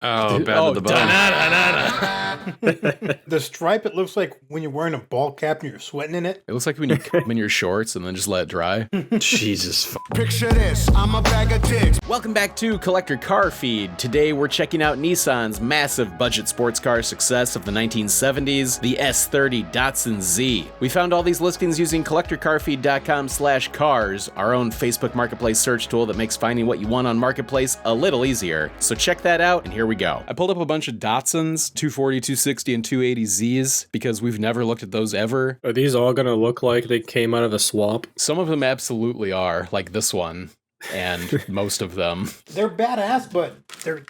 Oh, bad to the bone. The stripe, it looks like when you're wearing a ball cap and you're sweating in it. It looks like when you come in your shorts and then just let it dry. Jesus. Picture this, I'm a bag of dicks. Welcome back to Collector Car Feed. Today we're checking out Nissan's massive budget sports car success of the 1970s, the S30 Datsun Z. We found all these listings using collectorcarfeed.com/cars, our own Facebook Marketplace search tool that makes finding what you want on Marketplace a little easier. So check that out, and here we go. I pulled up a bunch of Datsuns, 240, 260, and 280Zs, because we've never looked at those ever. Are these all gonna look like they came out of the swamp? Some of them absolutely are, like this one, and most of them. They're badass, but they're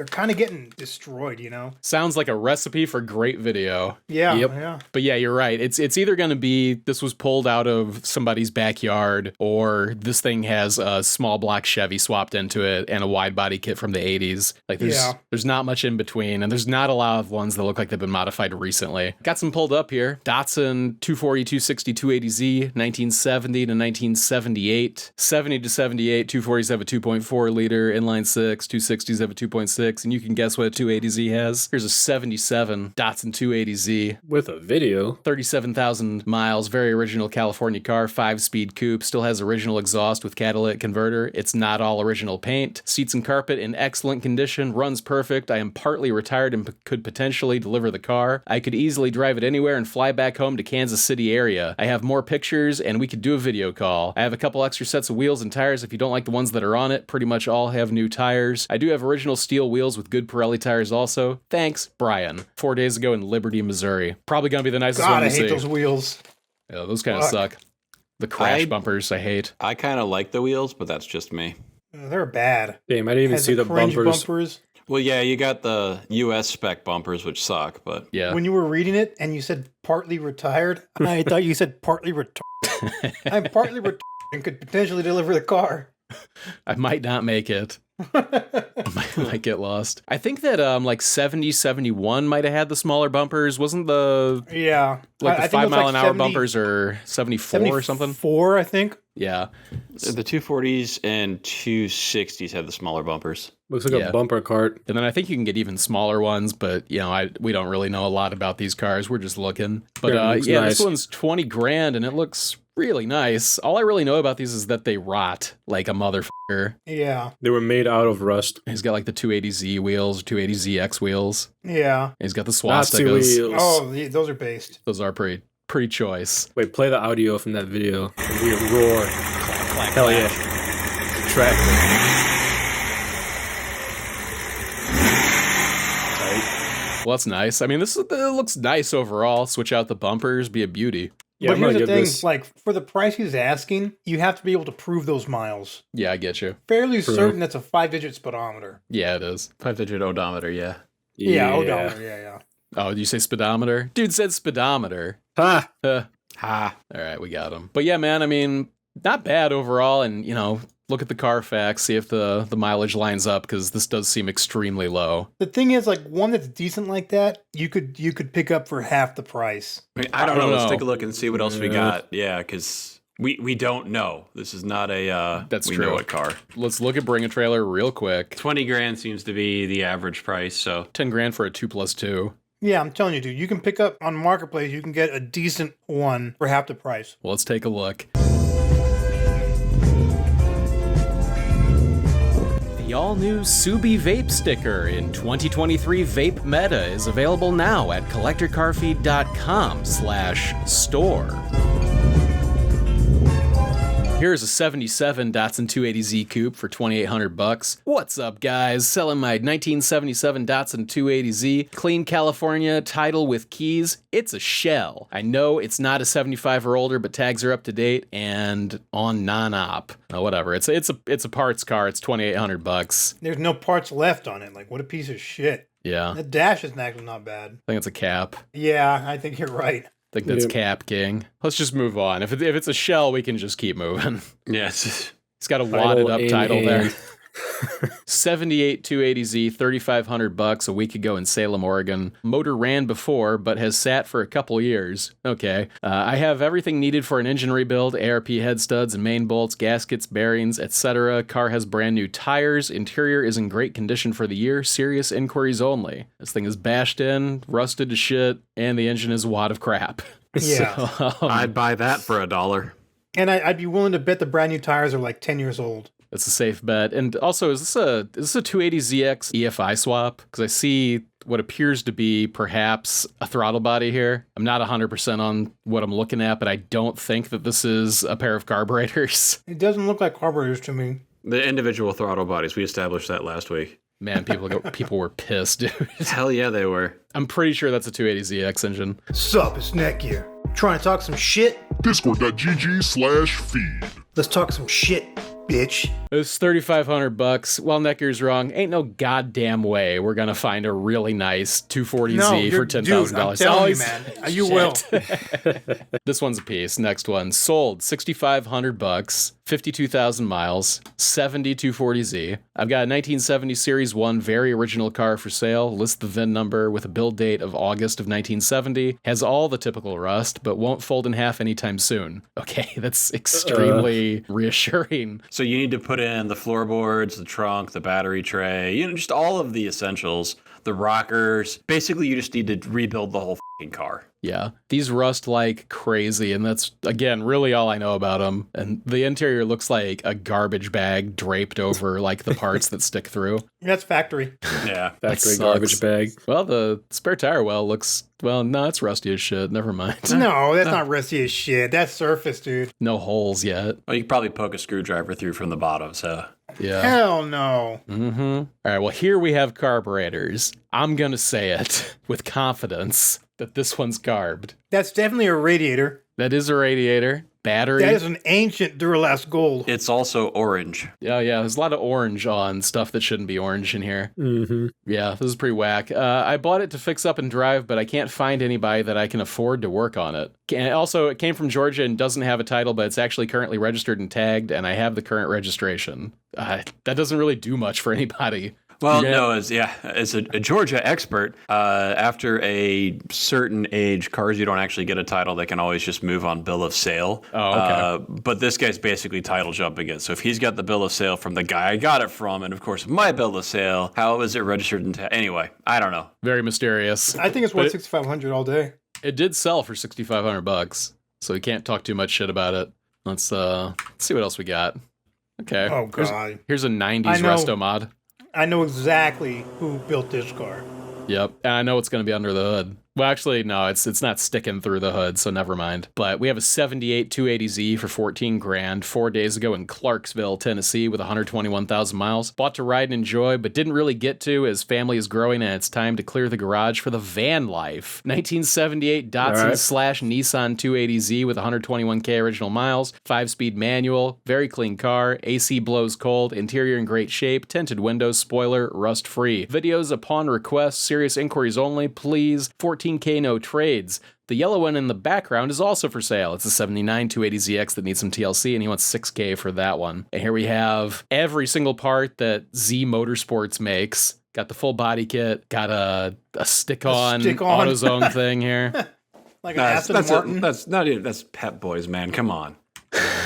kind of getting destroyed, you know? Sounds like a recipe for great video. Yeah, Yep. yeah. But yeah, you're right. It's either going to be this was pulled out of somebody's backyard, or this thing has a small block Chevy swapped into it and a wide body kit from the 80s. Like there's not much in between, and there's not a lot of ones that look like they've been modified recently. Got some pulled up here. Datsun 240, 260, 280Z, 1970 to 1978, 70 to 78, 240s have a 2.4 liter inline six, 260s have a 2.6. And you can guess what a 280Z has. Here's a 77 Datsun 280Z. With a video. 37,000 miles, very original California car, 5-speed coupe, still has original exhaust with catalytic converter. It's not all original paint. Seats and carpet in excellent condition, runs perfect. I am partly retired and could potentially deliver the car. I could easily drive it anywhere and fly back home to Kansas City area. I have more pictures and we could do a video call. I have a couple extra sets of wheels and tires if you don't like the ones that are on it. Pretty much all have new tires. I do have original steel wheels with good Pirelli tires also. Thanks, Brian. 4 days ago in Liberty, Missouri. Probably gonna be the nicest one God, to I see. hate those wheels. Yeah, those kind of suck. The crash bumpers, I hate. I kind of like the wheels, but that's just me. They're bad. Damn, I didn't even Has see the cringe bumpers. Well, yeah, you got the US spec bumpers, which suck, but Yeah. When you were reading it and you said partly retired, I thought you said partly retarded. I'm partly retarded and could potentially deliver the car. I might not make it. might get lost. I think that like 70, 71 might have had the smaller bumpers. Wasn't the Yeah. like the I think it 5 was mile like an hour 70 bumpers or 74 or something? 4, I think. Yeah. the 240s and 260s have the smaller bumpers. Looks like Yeah. a bumper cart. And then I think you can get even smaller ones, but you know, we don't really know a lot about these cars. We're just looking. But Yeah, it looks this nice. one's 20 grand and it looks really nice. All I really know about these is that they rot like a motherfucker. Yeah. They were made out of rust. He's got like the 280Z wheels, 280ZX wheels. Yeah. He's got the Nazi swastikas. wheels. Oh, those are based. Those are pretty choice. Wait, play the audio from that video. The weird roar. Hell yeah. Tractor. Well, that's nice. I mean, it looks nice overall. Switch out the bumpers, be a beauty. Yeah, But I'm gonna here's the give thing, this. like, for the price he's asking, you have to be able to prove those miles. Yeah, I get you. Fairly True. certain that's a 5-digit speedometer. Yeah, it is. 5-digit odometer, yeah. Yeah, odometer, yeah. Oh, did you say speedometer? Dude said speedometer. Ha! Ha. All right, we got him. But yeah, man, I mean, not bad overall. And, you know, look at the Carfax, see if the mileage lines up, because this does seem extremely low. The thing is, like, one that's decent like that, you could pick up for half the price. I mean, I don't know. Let's know. take a look and see what else we got. Yeah, because we don't know. This is not a That's we true. know it car. Let's look at Bring a Trailer real quick. 20 grand seems to be the average price, so 10 grand for a 2+2. Yeah, I'm telling you, dude, you can pick up on Marketplace, you can get a decent one for half the price. Well, let's take a look. The all-new Subi vape sticker in 2023 Vape Meta is available now at collectorcarfeed.com/store. Here's a 77 Datsun 280Z Coupe for $2,800. What's up, guys? Selling my 1977 Datsun 280Z, clean California, title with keys. It's a shell. I know it's not a 75 or older, but tags are up to date and on non-op. Whatever. It's a parts car. It's $2,800. There's no parts left on it. Like, what a piece of shit. Yeah, The dash is actually not bad. I think it's a cap. Yeah, I think you're right. I think that's Yep. Cap King. Let's just move on. If it's a shell, we can just keep moving. yes. It's got a wadded up in title there. hand. 78 280Z, $3,500 a week ago in Salem, Oregon. Motor ran before, but has sat for a couple years. Okay. I have everything needed for an engine rebuild, ARP head studs and main bolts, gaskets, bearings, etc. Car has brand new tires. Interior is in great condition for the year. Serious inquiries only. This thing is bashed in, rusted to shit, and the engine is a wad of crap. Yeah. So, I'd buy that for $1. And I'd be willing to bet the brand new tires are like 10 years old. it's a safe bet. And also, is this a 280ZX EFI swap? Because I see what appears to be perhaps a throttle body here. I'm not 100% on what I'm looking at, but I don't think that this is a pair of carburetors. It doesn't look like carburetors to me. The individual throttle bodies, we established that last week. Man, people were pissed, dude. Hell yeah, they were. I'm pretty sure that's a 280ZX engine. Sup, it's Neck here. Trying to talk some shit? Discord.gg/feed. Let's talk some shit, bitch. It's $3,500. Well, Necker's wrong. Ain't no goddamn way we're gonna find a really nice 240Z for $10,000. Dude, I'm telling you, man. You will. This one's a piece. Next one. Sold $6,500, 52,000 miles, 70 240Z. I've got a 1970 Series 1 very original car for sale. List the VIN number with a build date of August of 1970. Has all the typical rust, but won't fold in half anytime soon. Okay, that's extremely reassuring. So you need to put in the floorboards, the trunk, the battery tray, just all of the essentials, the rockers. Basically, you just need to rebuild the whole fucking car. Yeah, these rust like crazy, and that's, again, really all I know about them. And the interior looks like a garbage bag draped over like the parts that stick through. That's factory. Yeah. Factory sucks. garbage bag. Well, the spare tire well looks, well, no, it's rusty as shit. Never mind. No, that's not rusty as shit. That's surface, dude. No holes yet. Well, you could probably poke a screwdriver through from the bottom, so. Yeah. Hell no. Mm-hmm. All right, well, here we have carburetors. I'm going to say it with confidence that this one's garbed. That's definitely a radiator. That is a radiator. Battery. That is an ancient Duralast Gold. It's also orange. Yeah, there's a lot of orange on stuff that shouldn't be orange in here. Mm-hmm. Yeah, this is pretty whack. I bought it to fix up and drive, but I can't find anybody that I can afford to work on it. And also, it came from Georgia and doesn't have a title, but it's actually currently registered and tagged, and I have the current registration. That doesn't really do much for anybody. Well, no, as a Georgia expert, after a certain age, cars you don't actually get a title, they can always just move on bill of sale. Oh, okay. But this guy's basically title jumping it. So if he's got the bill of sale from the guy I got it from, and of course my bill of sale, how is it registered and anyway, I don't know. Very mysterious. I think it's worth $6,500 all day. It did sell for $6,500, so we can't talk too much shit about it. Let's see what else we got. Okay. Oh, God. Here's a 90s resto mod. I know exactly who built this car. Yep, and I know it's going to be under the hood. Well, actually, no, it's not sticking through the hood, so never mind. But we have a 78 280Z for $14,000 4 days ago in Clarksville, Tennessee, with 121,000 miles. Bought to ride and enjoy, but didn't really get to as family is growing and it's time to clear the garage for the van life. 1978 Datsun / Nissan 280Z with 121K original miles, 5-speed manual, very clean car, AC blows cold, interior in great shape, tinted windows, spoiler, rust free. Videos upon request, serious inquiries only, please. 14K no trades. The yellow one in the background is also for sale. It's a 79 280ZX that needs some TLC, and he wants $6K for that one. And here we have every single part that Z Motorsports makes. Got the full body kit, got a stick-on AutoZone thing here. Like an Aston Martin. That's Pep Boys, man. Come on.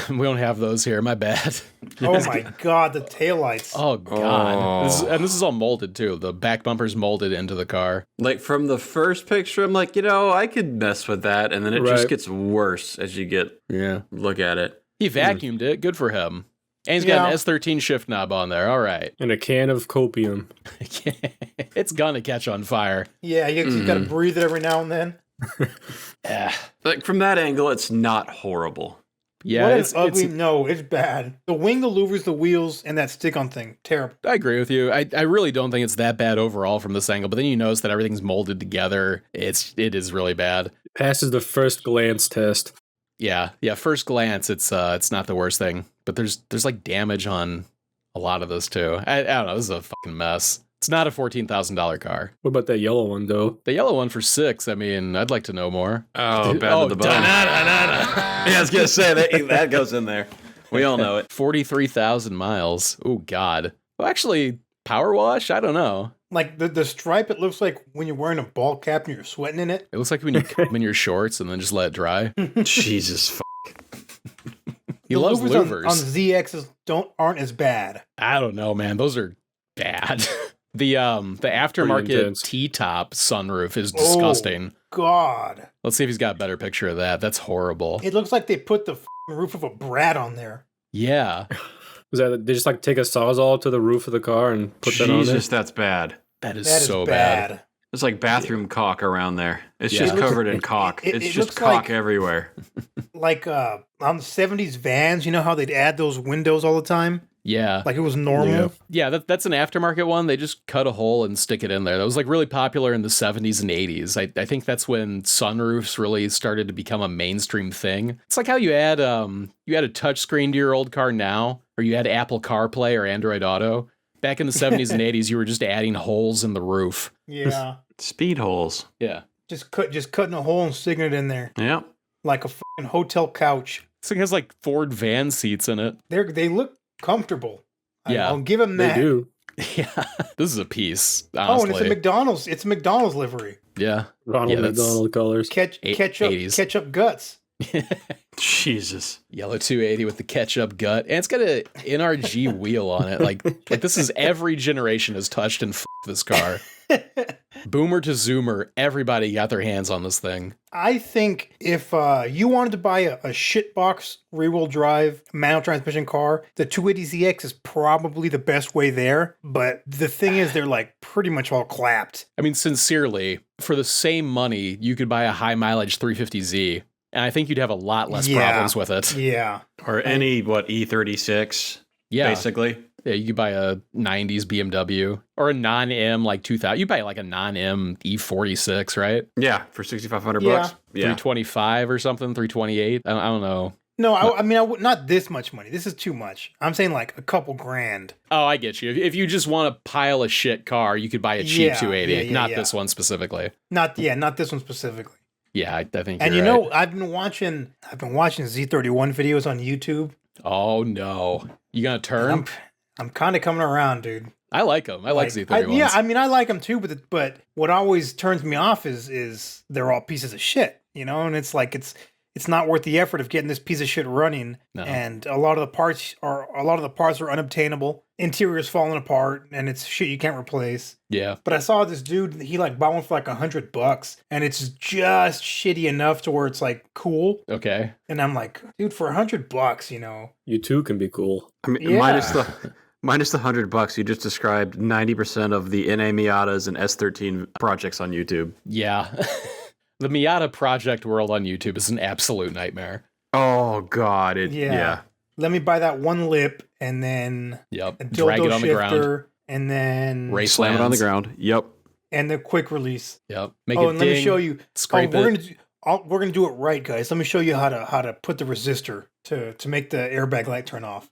We don't have those here. My bad. Oh my God, the taillights. Oh God. This is all molded too. The back bumper's molded into the car. Like from the first picture, I'm like, I could mess with that, and then it just gets worse as you look at it. He vacuumed it. Good for him. And he's got an S13 shift knob on there. All right. And a can of copium. It's gonna catch on fire. Yeah, you gotta breathe it every now and then. Yeah. Like from that angle, it's not horrible. Yeah, it's ugly. No, it's bad. The wing, the louvers, the wheels, and that stick-on thing. Terrible. I agree with you. I really don't think it's that bad overall from this angle, but then you notice that everything's molded together. It is really bad. Passes the first glance test. Yeah. First glance, it's not the worst thing, but there's like damage on a lot of this too. I don't know. This is a fucking mess. It's not a $14,000 car. What about that yellow one, though? The yellow one for $6,000. I mean, I'd like to know more. Oh, bad to the bone. Yeah, I was going to say, that goes in there. We all know it. 43,000 miles. Oh, God. Well, actually, power wash? I don't know. Like the stripe, it looks like when you're wearing a ball cap and you're sweating in it. It looks like when you come in your shorts and then just let it dry. Jesus. He The loves louvers louvers. on ZXs aren't as bad. I don't know, man. Those are bad. The aftermarket intense. T-top sunroof is disgusting. God, Let's see if he's got a better picture of that. That's horrible. it looks like they put the roof of a Brat on there. Yeah. Was that they just like take a sawzall to the roof of the car and put that on there? Jesus, that's bad. That is That is so bad. bad. It's like bathroom caulk around there. It's Yeah. just It looks- covered in caulk. it It's just looks caulk like- everywhere. Like on the 70s vans, you know how they'd add those windows all the time? Yeah. Like it was normal. Yeah, that's an aftermarket one. They just cut a hole and stick it in there. That was like really popular in the 70s and 80s. I think that's when sunroofs really started to become a mainstream thing. It's like how you add a touchscreen to your old car now, or you had Apple CarPlay or Android Auto. Back in the 70s and 80s, you were just adding holes in the roof. Yeah. Speed holes. Yeah. just cutting a hole and sticking it in there. Yeah. Like a fucking hotel couch. This thing has like Ford van seats in it. They look comfortable. Yeah. I'll give them They that. do. Yeah. This is a piece, Oh, honestly. and it's a McDonald's. It's a McDonald's livery. Yeah. Ronald Yeah, that's- McDonald colors. Ketchup 80s. ketchup guts. Jesus. Yellow 280 with the ketchup gut. And it's got a NRG wheel on it. Like this is every generation has touched and this car. Boomer to Zoomer, everybody got their hands on this thing. I think if you wanted to buy a shitbox rear-wheel drive manual transmission car, the 280ZX is probably the best way there. But the thing is, they're like pretty much all clapped. I mean, sincerely, for the same money, you could buy a high mileage 350Z. And I think you'd have a lot less Yeah. problems with it. Yeah. Or any, E36, Yeah. basically. Yeah, you could buy a 90s BMW or a non-M like 2000. You buy like a non-M E46, right? Yeah, for $6,500 Yeah. bucks. Yeah. 325 or something, 328. I don't know. No, I mean, not this much money. This is too much. I'm saying like a couple grand. Oh, I get you. If you just want a pile of shit car, you could buy a cheap Yeah, 280, yeah, not yeah. this one specifically. Not this one specifically. Yeah, I think. And you're you know, right. I've been watching Z31 videos on YouTube. Oh no, you gonna turn? I'm kind of coming around, dude. I like them. I like Z31s. Yeah, I mean, I like them too, but what always turns me off is they're all pieces of shit, you know. And it's like it's not worth the effort of getting this piece of shit running. No. And a lot of the parts are unobtainable. Interior's falling apart, and it's shit you can't replace. Yeah. But I saw this dude, he like bought one for like $100, and it's just shitty enough to where it's like cool. Okay. And I'm like, dude, for $100, you know. You too can be cool. I mean, Yeah. minus the $100, you just described 90% of the NA Miatas and S13 projects on YouTube. Yeah. The Miata project world on YouTube is an absolute nightmare. Oh God, Yeah. Let me buy that one lip, and then Yep. a Drag it dildo on the ground. shifter, and then Race Slam it on the lands. ground. Yep. and the quick release. Yep. Make Oh, it and ding. let me show you. Scrape we're it. we're gonna do it right, guys. Let me show you how to put the resistor to make the airbag light turn off.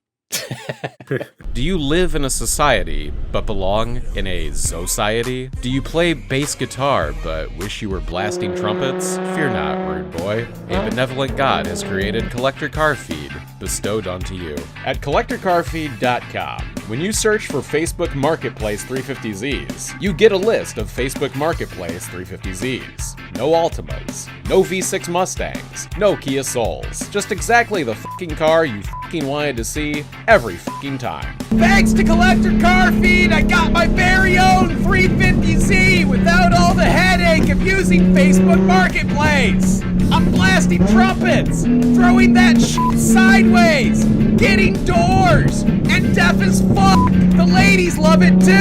Do you live in a society but belong in a society? Do you play bass guitar but wish you were blasting trumpets? Fear not, rude boy. A benevolent God has created Collector Car Feed, bestowed onto you. At collectorcarfeed.com, when you search for Facebook Marketplace 350Zs, you get a list of Facebook Marketplace 350Zs. No Altimas, no V6 Mustangs, no Kia Souls. Just exactly the fucking car you fucking wanted to see every fucking time. Thanks to Collector Car Feed, I got my very own 350Z without all the headache of using Facebook Marketplace. I'm blasting trumpets, throwing that shit sideways, getting doors, and deaf as fuck. The ladies love it too.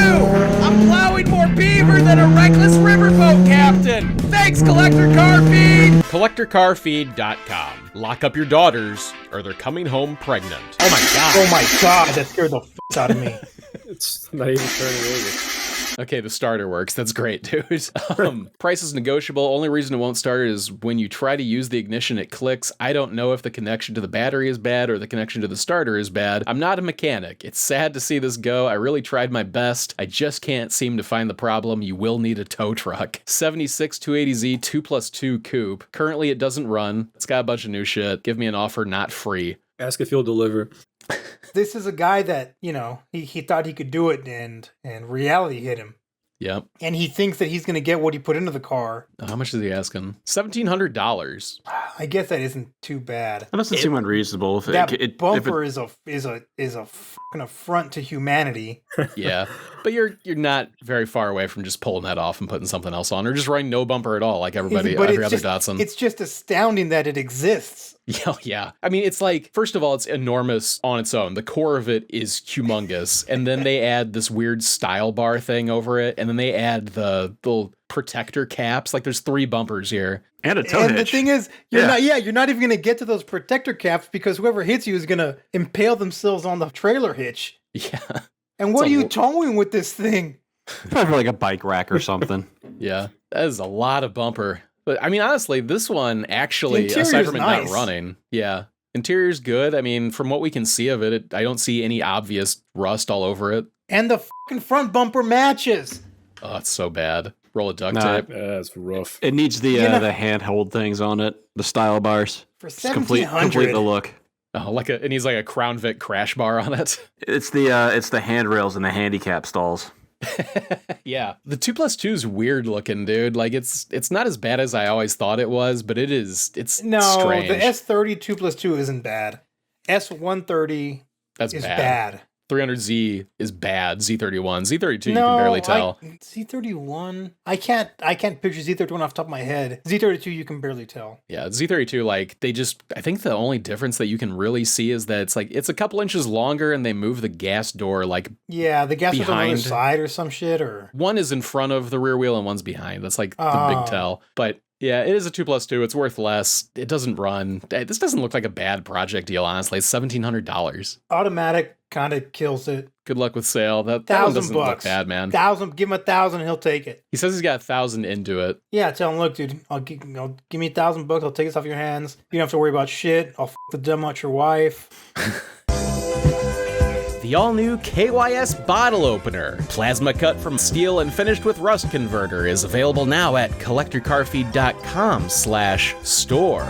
I'm plowing more beaver than a reckless riverboat captain. Thanks, Collector Car Feed. CollectorCarFeed.com. Lock up your daughters, or they're coming home pregnant. Oh my god. Oh my god, that scared the f out of me. It's not even turning over. Okay, the starter works. That's great, dude. Price is negotiable. Only reason it won't start is when you try to use the ignition, it clicks. I don't know if the connection to the battery is bad or the connection to the starter is bad. I'm not a mechanic. It's sad to see this go. I really tried my best. I just can't seem to find the problem. You will need a tow truck. 76 280Z 2+2 coupe. Currently, it doesn't run. It's got a bunch of new shit. Give me an offer, not free. Ask if you'll deliver. This is a guy that, he thought he could do it and reality hit him. Yep. And he thinks that he's going to get what he put into the car. How much is he asking? $1,700. I guess that isn't too bad. That doesn't seem unreasonable. That bumper is a fucking affront to humanity. Yeah, but you're not very far away from just pulling that off and putting something else on, or just running no bumper at all, like every other Datsun. It's just astounding that it exists. Yeah. I mean, it's like, first of all, it's enormous on its own. The core of it is humongous, and then they add this weird style bar thing over it, and then they add the little protector caps. Like, there's 3 bumpers here. And a tow hitch. And the thing is, you're not even going to get to those protector caps because whoever hits you is going to impale themselves on the trailer hitch. Yeah. And what are you towing with this thing? Probably like a bike rack or something. Yeah, that is a lot of bumper. But I mean, honestly, this one actually, The aside from it interior's not nice. running, yeah, interior's good. I mean, from what we can see of it, I don't see any obvious rust all over it. And the fucking front bumper matches. Oh, it's so bad. Roll of duct Nah. tape. That's rough. It needs the handhold things on it, the style bars. For Just complete the $1,700. look. Oh, it needs like a Crown Vic crash bar on it. It's the handrails and the handicap stalls. Yeah, the 2+2 is weird looking, dude. Like it's not as bad as I always thought it was, but it's No, strange. the S30 2+2 isn't bad. S130 That's is bad. bad. 300Z is bad. Z31, Z32 you can barely tell. Z31. I can't picture Z31 off the top of my head. Z32 you can barely tell. Yeah, Z32, like I think the only difference that you can really see is that it's a couple inches longer and they move the gas door like Yeah, the gas was on the other Behind. side or some shit or one is in front of the rear wheel and one's behind. That's like the Oh. big tell. But yeah, it is a 2+2. It's worth less. It doesn't run. This doesn't look like a bad project deal, honestly. It's $1,700. automatic kind of kills it. Good luck with sale. That one $1,000 doesn't look bad, man. Give him 1,000 and he'll take it. He says he's got 1,000 into it. Yeah, tell him, look, dude, give me $1,000. I'll take this off your hands. You don't have to worry about shit. I'll the demo out your wife. The all-new KYS bottle opener, plasma cut from steel and finished with rust converter, is available now at collectorcarfeed.com/store.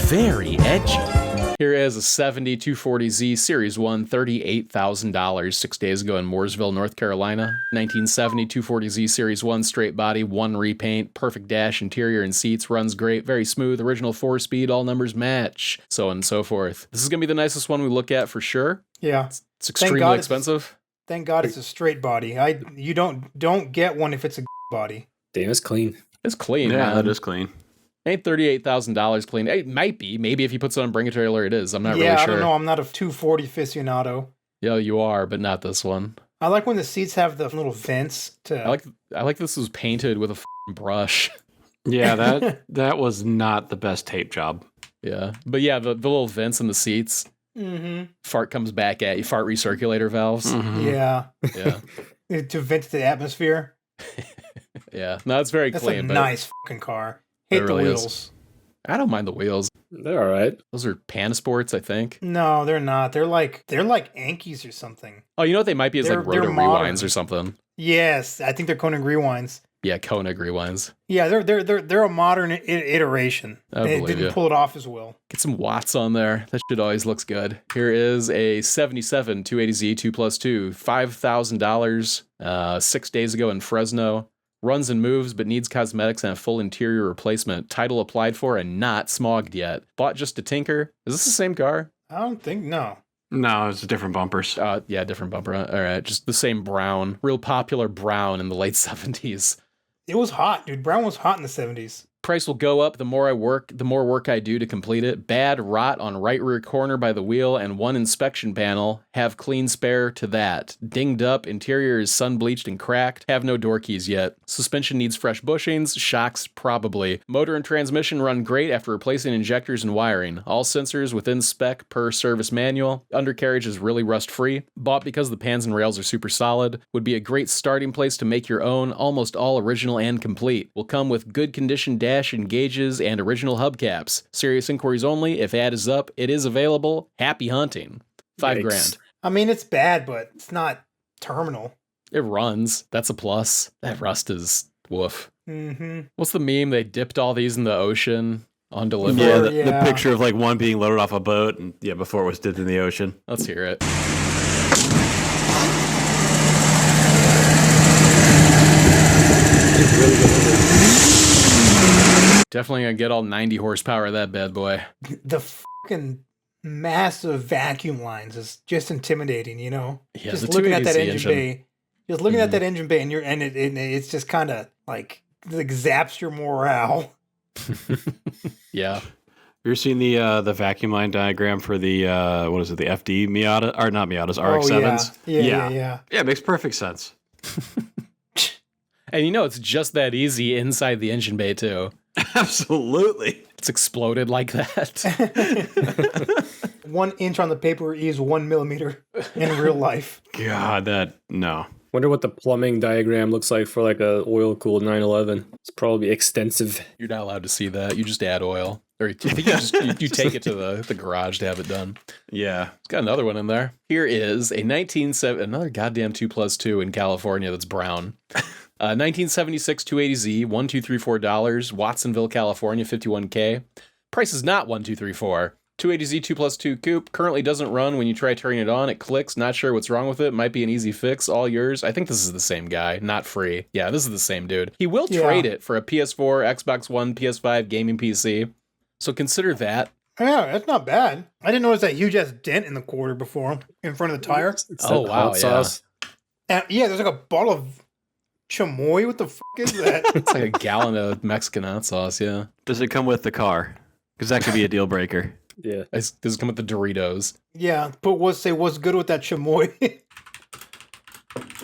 Very edgy. Here is a 70 240Z Series 1, $38,000, 6 days ago in Mooresville, North Carolina. 1970 240Z Series 1, straight body, 1 repaint, perfect dash, interior and seats, runs great, very smooth, original 4-speed, all numbers match, so on and so forth. This is going to be the nicest one we look at for sure. Yeah. It's extremely God expensive. Thank God it's a straight body. You don't get one if it's a body. Damn, it's clean. It's clean, Yeah, man. that is clean. Ain't $38,000 clean. It might be. Maybe if you put it on Bring a Trailer, it is. I'm not really sure. I don't know. I'm not a 240 aficionado. Yeah, you are, but not this one. I like when the seats have the little vents to. I like this was painted with a f***ing brush. Yeah, that was not the best tape job. Yeah, but yeah, the little vents in the seats. Mm-hmm. Fart comes back at you. Fart recirculator valves. Mhm. Yeah. Yeah, To vent the atmosphere. yeah. No, it's very That's clean. a but nice fucking car. Hate It the really is. wheels. I don't mind the wheels. They're all right. Those are Panasports, I think. No, they're not. They're like Ankies or something. Oh, you know what they might be is like They're rotor modern. rewinds or something. Yes, I think they're Koenig rewinds. Yeah, Koenig rewinds. Yeah, they're a modern iteration. I It believe didn't you. pull it off as well. Get some watts on there. That shit always looks good. Here is a 77 280Z 2+2, $5,000, 6 days ago in Fresno. Runs and moves, but needs cosmetics and a full interior replacement. Title applied for and not smogged yet. Bought just to tinker. Is this the same car? I don't think no. No, it's different bumpers. Yeah, different bumper. All right, just the same brown. Real popular brown in the late 70s. It was hot, dude. Brown was hot in the 70s. Price will go up the more I work, the more work I do to complete it. Bad rot on right rear corner by the wheel and one inspection panel. Have clean spare to that. Dinged up, interior is sun bleached and cracked. Have no door keys yet. Suspension needs fresh bushings, shocks probably. Motor and transmission run great after replacing injectors and wiring. All sensors within spec per service manual. Undercarriage is really rust free. Bought because the pans and rails are super solid. Would be a great starting place to make your own, almost all original and complete. Will come with good condition dash and gauges and original hubcaps. Serious inquiries only. If ad is up, it is available. Happy hunting. $5,000. I mean, it's bad, but it's not terminal. It runs. That's a plus. That rust is woof. Mm-hmm. What's the meme? They dipped all these in the ocean On delivery. Yeah, Yeah. the picture of like one being loaded off a boat, and before it was dipped in the ocean. Let's hear it. It's really good. Definitely gonna get all 90 horsepower of that bad boy. The fucking massive vacuum lines is just intimidating, you know? Yeah, Just the looking at that 280Z engine bay. Just looking at that engine bay, and it's just kind of like zaps your morale. Yeah. You ever seen the vacuum line diagram for the what is it, the FD Miata, or not Miatas, RX-7s? Yeah. Yeah, it makes perfect sense. And it's just that easy inside the engine bay too. Absolutely. It's exploded like that. 1 inch on the paper is 1 millimeter in real life. God, no. Wonder what the plumbing diagram looks like for like a oil-cooled 911. It's probably extensive. You're not allowed to see that. You just add oil. Or I think you take it to the garage to have it done. Yeah. It's got another one in there. Here is a 1970, another goddamn 2+2 in California that's brown. 1976 280Z, $1,234, Watsonville, California, 51K. Price is not 1,234. 280Z 2+2 coupe currently doesn't run. When you try turning it on, it clicks. Not sure what's wrong with it. Might be an easy fix. All yours. I think this is the same guy. Not free. Yeah, this is the same dude. He will trade it for a PS4, Xbox One, PS5 gaming PC. So consider that. Yeah, that's not bad. I didn't notice that huge ass dent in the quarter before in front of the tire. It's Oh, that wow, hot sauce. And yeah, there's like a bottle of chamoy. What the fuck is that? It's like a gallon of Mexican hot sauce, yeah. Does it come with the car? Because that could be a deal breaker. Yeah. Does it come with the Doritos? Yeah, but what's good with that chamoy?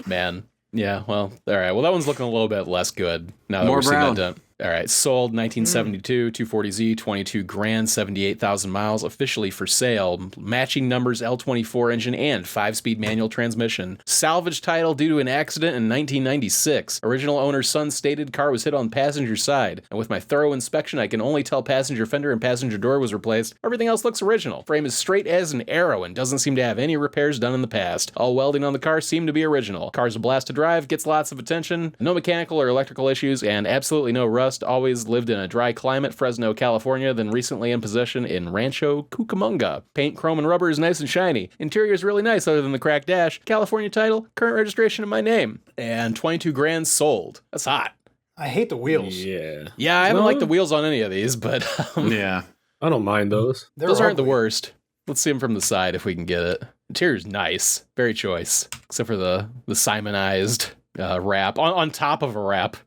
Man. Yeah, well, all right. Well, that one's looking a little bit less good now that More we're seeing brown. that dent. All right, sold 1972, 240Z, 22 grand, 78,000 miles, officially for sale. Matching numbers L24 engine and 5-speed manual transmission. Salvage title due to an accident in 1996. Original owner's son stated car was hit on passenger side. And with my thorough inspection, I can only tell passenger fender and passenger door was replaced. Everything else looks original. Frame is straight as an arrow and doesn't seem to have any repairs done in the past. All welding on the car seemed to be original. Car's a blast to drive, gets lots of attention, no mechanical or electrical issues, and absolutely no rust. Always lived in a dry climate, Fresno, California, then recently in possession in Rancho Cucamonga. Paint, chrome, and rubber is nice and shiny. Interior is really nice other than the cracked dash. California title, current registration in my name. And 22 grand sold. That's hot. I hate the wheels. Yeah. Yeah, I haven't Well- liked the wheels on any of these, but Yeah. I don't mind those. They're those aren't the ugly. worst. Let's see them from the side if we can get it. Interior's nice. Very choice. Except for the Simonized wrap. On top of a wrap.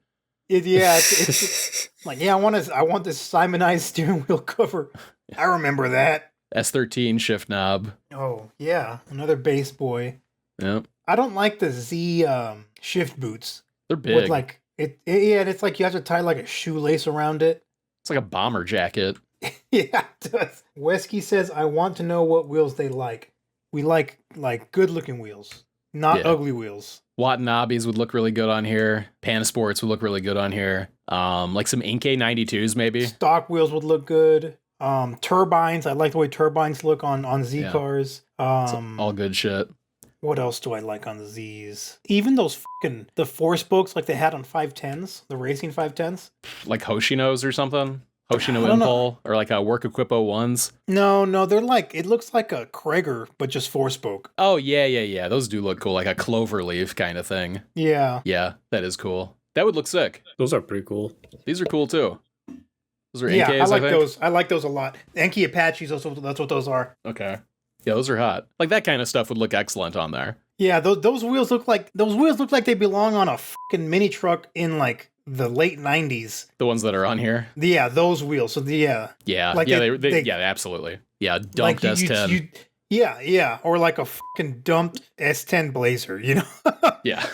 It's like, yeah, I want this Simonized steering wheel cover. I remember that. S13 shift knob. Oh, yeah, another bass boy. Yep. I don't like the Z shift boots. They're big. With like and it's like you have to tie like a shoelace around it. It's like a bomber jacket. Yeah, it does. Wesky says, I want to know what wheels they like. We like good looking wheels, not Yeah. ugly wheels. Watanabes would look really good on here. Panasports would look really good on here. Like some Inkei 92s maybe. Stock wheels would look good. Turbines, I like the way turbines look on Z Yeah. cars. It's all good shit. What else do I like on the Zs? Even those fucking the 4-spokes like they had on 510s, the racing 510s. Like Hoshinos or something. Hoshino I don't know. Impul or like a Work Equipo ones. No, they're like it looks like a Krager, but just 4-spoke. Oh yeah. Those do look cool, like a clover leaf kind of thing. Yeah. Yeah, that is cool. That would look sick. Those are pretty cool. These are cool too. Those are Yeah, Inkeis, I like think. those. I like those a lot. Enki Apaches, that's what those are. Okay. Yeah, those are hot. Like that kind of stuff would look excellent on there. Yeah, those wheels look like they belong on a fucking mini truck in like the late 90s. The ones that are on here. Yeah, those wheels. So Yeah. Like they- yeah, absolutely. Yeah, dumped like S10. yeah, or like a fucking dumped S10 Blazer, you know? Yeah.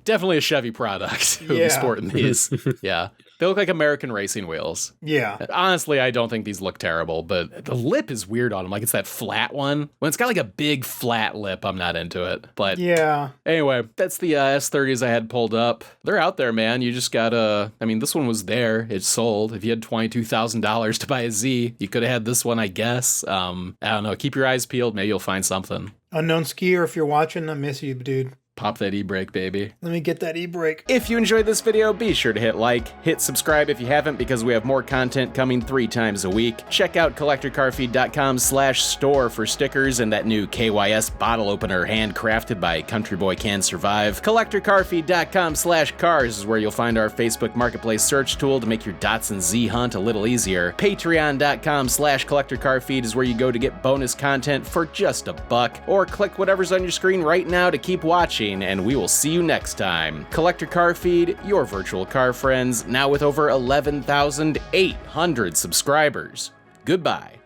Definitely a Chevy product who Yeah. be sporting these. Yeah. They look like American racing wheels. Yeah. Honestly, I don't think these look terrible, but the lip is weird on them. Like it's that flat one. When it's got like a big flat lip, I'm not into it. But Yeah. anyway, that's the S30s I had pulled up. They're out there, man. You just gotta, I mean, this one was there. It's sold. If you had $22,000 to buy a Z, you could have had this one, I guess. I don't know. Keep your eyes peeled. Maybe you'll find something. Unknown skier, if you're watching, I miss you, dude. Pop that e-brake, baby. Let me get that e-brake. If you enjoyed this video, be sure to hit like, hit subscribe if you haven't, because we have more content coming 3 times a week. Check out collectorcarfeed.com/store for stickers and that new KYS bottle opener handcrafted by Country Boy Can Survive. Collectorcarfeed.com/cars is where you'll find our Facebook Marketplace search tool to make your Datsun Z hunt a little easier. Patreon.com/collectorcarfeed is where you go to get bonus content for just $1, or click whatever's on your screen right now to keep watching, and we will see you next time. Collector Car Feed, your virtual car friends, now with over 11,800 subscribers. Goodbye.